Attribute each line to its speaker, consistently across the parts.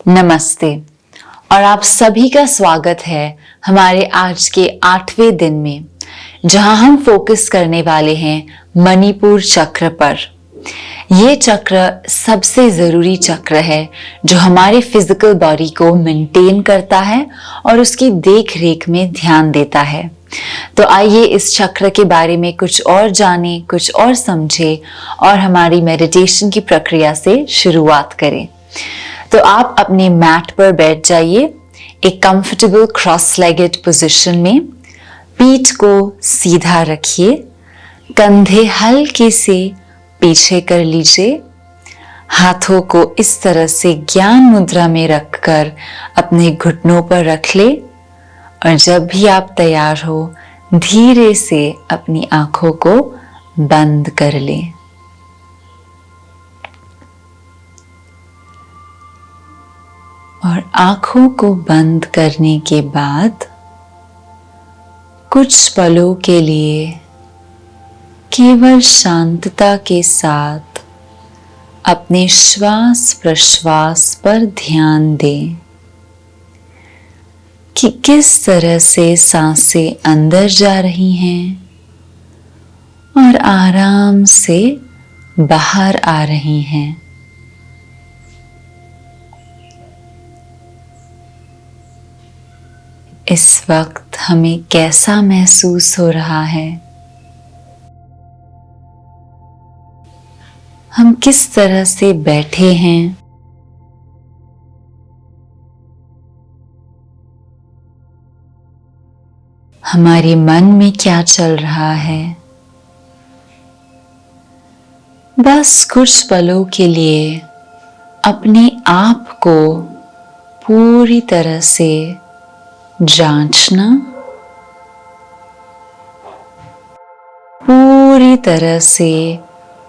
Speaker 1: नमस्ते और आप सभी का स्वागत है हमारे आज के 8वें दिन में, जहां हम फोकस करने वाले हैं मणिपुर चक्र पर। ये चक्र सबसे जरूरी चक्र है जो हमारे फिजिकल बॉडी को मेंटेन करता है और उसकी देख रेख में ध्यान देता है। तो आइए इस चक्र के बारे में कुछ और जानें, कुछ और समझें और हमारी मेडिटेशन की प्रक्रिया से शुरुआत करें। तो आप अपने मैट पर बैठ जाइए, एक कंफर्टेबल क्रॉस लेगेड पोजीशन में। पीठ को सीधा रखिए, कंधे हल्के से पीछे कर लीजिए। हाथों को इस तरह से ज्ञान मुद्रा में रखकर अपने घुटनों पर रख ले और जब भी आप तैयार हो, धीरे से अपनी आंखों को बंद कर लें। और आंखों को बंद करने के बाद कुछ पलों के लिए केवल शांतता के साथ अपने श्वास प्रश्वास पर ध्यान दें कि किस तरह से सांसें अंदर जा रही हैं और आराम से बाहर आ रही हैं। इस वक्त हमें कैसा महसूस हो रहा है? हम किस तरह से बैठे हैं? हमारे मन में क्या चल रहा है? बस कुछ पलों के लिए अपने आप को पूरी तरह से जांचना, पूरी तरह से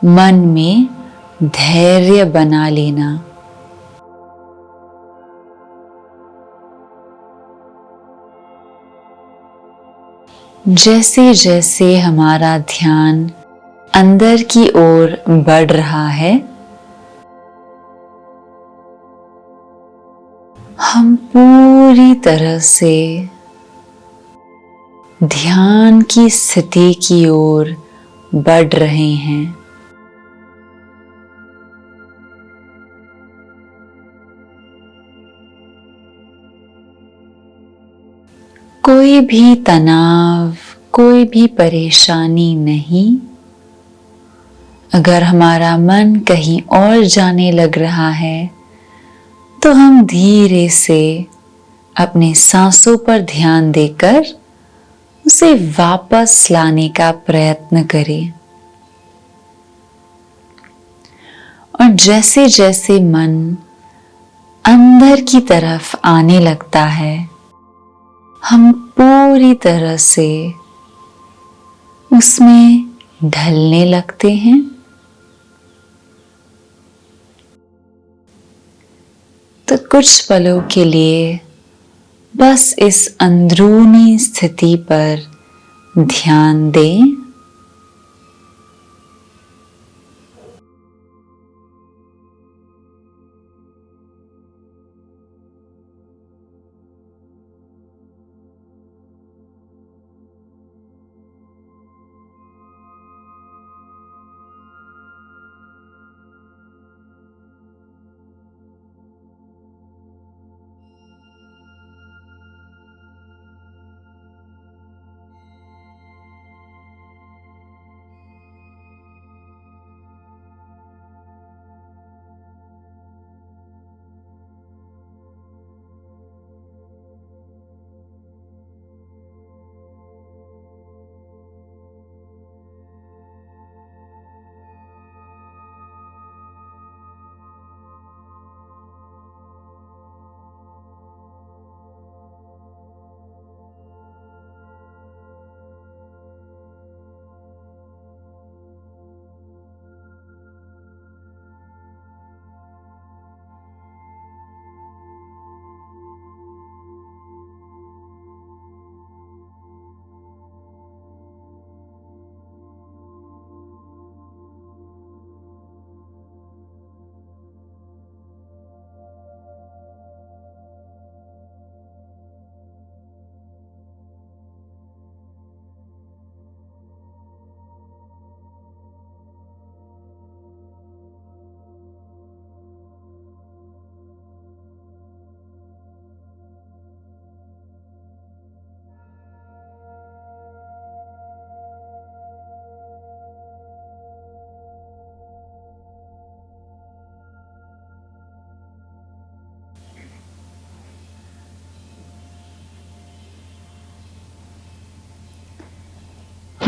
Speaker 1: मन में धैर्य बना लेना। जैसे जैसे हमारा ध्यान अंदर की ओर बढ़ रहा है, हम पूरी तरह से ध्यान की स्थिति की ओर बढ़ रहे हैं। कोई भी तनाव, कोई भी परेशानी नहीं। अगर हमारा मन कहीं और जाने लग रहा है तो हम धीरे से अपने सांसों पर ध्यान देकर उसे वापस लाने का प्रयत्न करें। और जैसे जैसे मन अंदर की तरफ आने लगता है, हम पूरी तरह से उसमें ढलने लगते हैं। तो कुछ पलों के लिए बस इस अंदरूनी स्थिति पर ध्यान दें।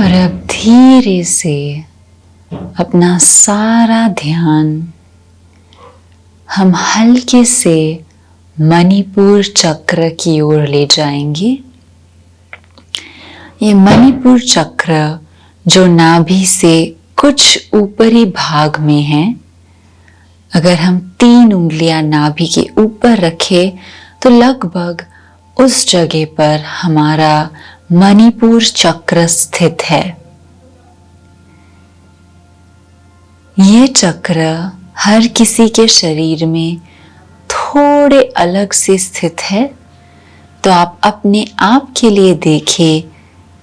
Speaker 1: और अब धीरे से अपना सारा ध्यान हम हल्के से मणिपुर चक्र की ओर ले जाएंगे। ये मणिपुर चक्र जो नाभि से कुछ ऊपरी भाग में है, अगर हम 3 उंगलियां नाभि के ऊपर रखें तो लगभग उस जगह पर हमारा मणिपुर चक्र स्थित है। ये चक्र हर किसी के शरीर में थोड़े अलग से स्थित है, तो आप अपने आप के लिए देखें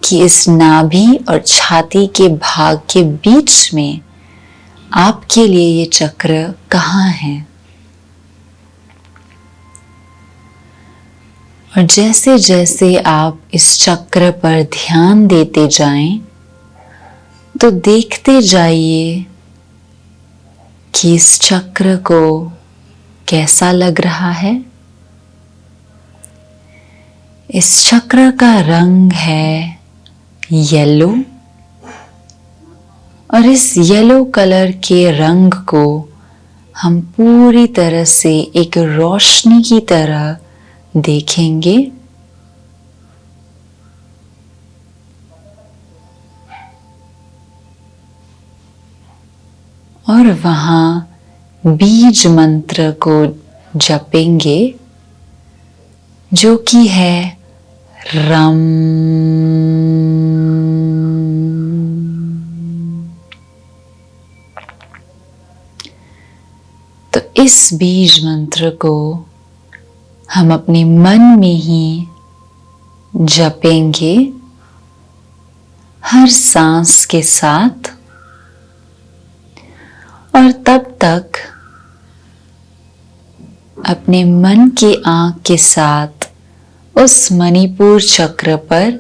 Speaker 1: कि इस नाभि और छाती के भाग के बीच में आपके लिए ये चक्र कहाँ है। और जैसे जैसे आप इस चक्र पर ध्यान देते जाएं, तो देखते जाइए कि इस चक्र को कैसा लग रहा है। इस चक्र का रंग है येलो, और इस येलो कलर के रंग को हम पूरी तरह से एक रोशनी की तरह देखेंगे। और वहां बीज मंत्र को जपेंगे, जो कि है रम। तो इस बीज मंत्र को हम अपने मन में ही जपेंगे हर सांस के साथ, और तब तक अपने मन की आंख के साथ उस मणिपुर चक्र पर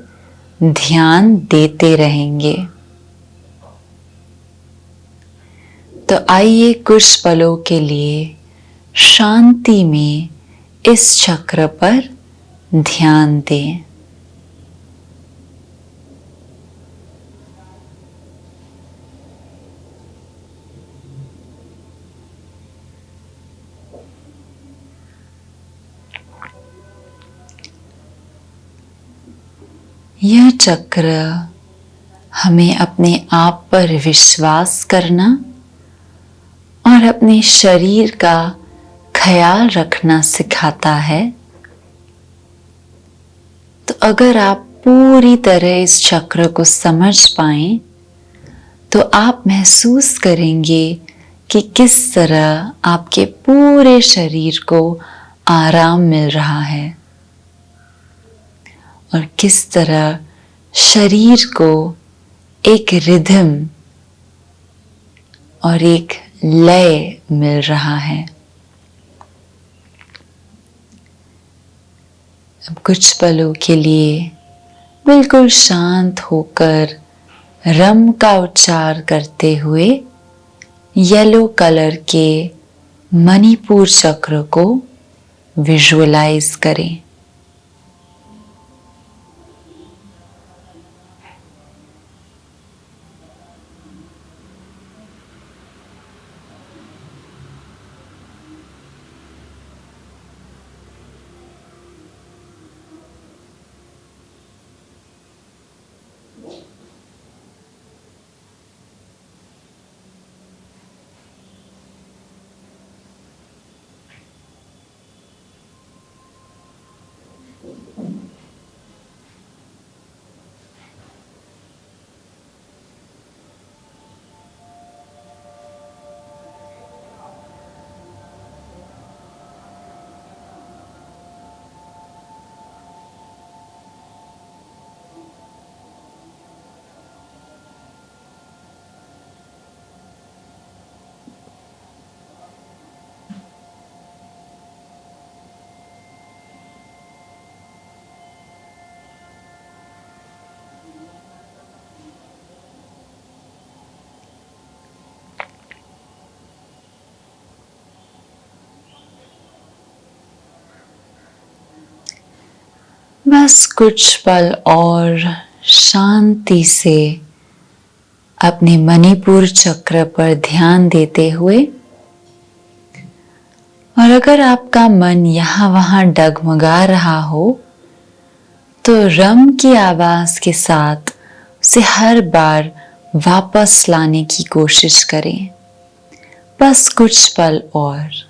Speaker 1: ध्यान देते रहेंगे। तो आइए कुछ पलों के लिए शांति में इस चक्र पर ध्यान दें। यह चक्र हमें अपने आप पर विश्वास करना और अपने शरीर का ख्याल रखना सिखाता है। तो अगर आप पूरी तरह इस चक्र को समझ पाएं, तो आप महसूस करेंगे कि किस तरह आपके पूरे शरीर को आराम मिल रहा है और किस तरह शरीर को एक रिदम और एक लय मिल रहा है। अब कुछ पलों के लिए बिल्कुल शांत होकर रम का उच्चार करते हुए येलो कलर के मणिपुर चक्र को विजुअलाइज करें। बस कुछ पल और शांति से अपने मणिपुर चक्र पर ध्यान देते हुए, और अगर आपका मन यहाँ वहां डगमगा रहा हो तो रम की आवाज के साथ उसे हर बार वापस लाने की कोशिश करें। बस कुछ पल और।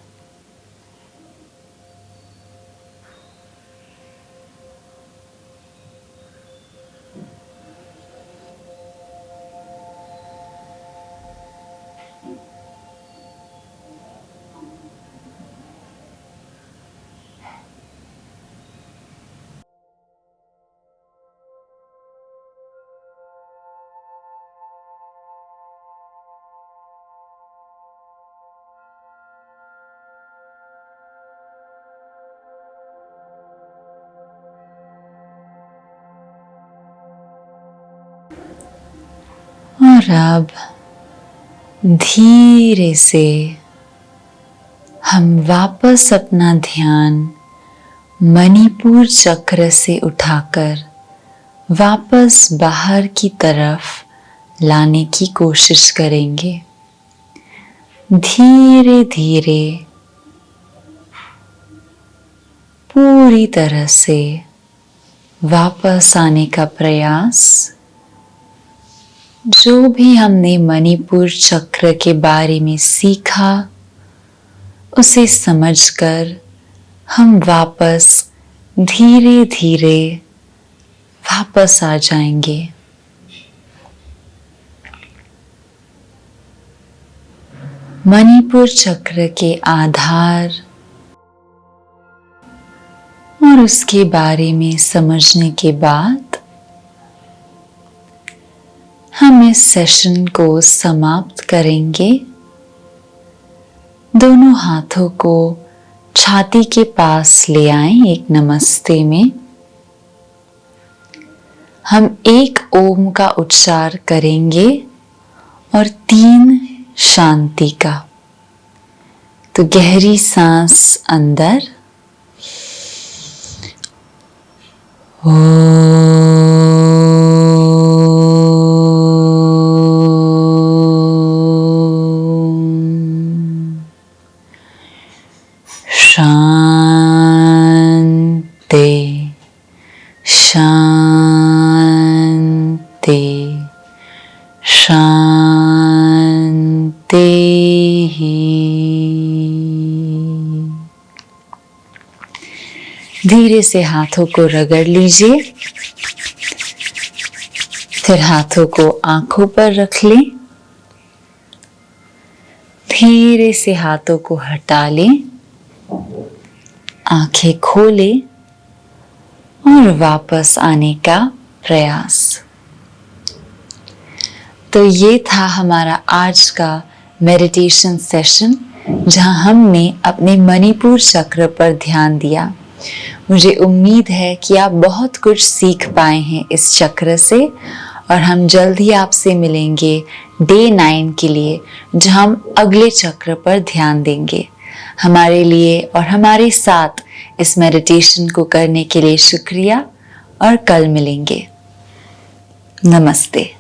Speaker 1: और अब धीरे से हम वापस अपना ध्यान मणिपुर चक्र से उठाकर वापस बाहर की तरफ लाने की कोशिश करेंगे। धीरे धीरे पूरी तरह से वापस आने का प्रयास। जो भी हमने मणिपुर चक्र के बारे में सीखा उसे समझकर हम वापस धीरे धीरे वापस आ जाएंगे। मणिपुर चक्र के आधार और उसके बारे में समझने के बाद हम इस सेशन को समाप्त करेंगे। दोनों हाथों को छाती के पास ले आएं एक नमस्ते में। हम एक ओम का उच्चार करेंगे और 3 शांति का। तो गहरी सांस अंदर, शांति शांति शांति। धीरे से हाथों को रगड़ लीजिए, फिर हाथों को आंखों पर रख लें। धीरे से हाथों को हटा लें, आंखें खोलें और वापस आने का प्रयास। तो ये था हमारा आज का मेडिटेशन सेशन, जहां हमने अपने मणिपुर चक्र पर ध्यान दिया। मुझे उम्मीद है कि आप बहुत कुछ सीख पाए हैं इस चक्र से, और हम जल्द ही आपसे मिलेंगे डे 9 के लिए, जहां हम अगले चक्र पर ध्यान देंगे। हमारे लिए और हमारे साथ इस मेडिटेशन को करने के लिए शुक्रिया, और कल मिलेंगे। नमस्ते।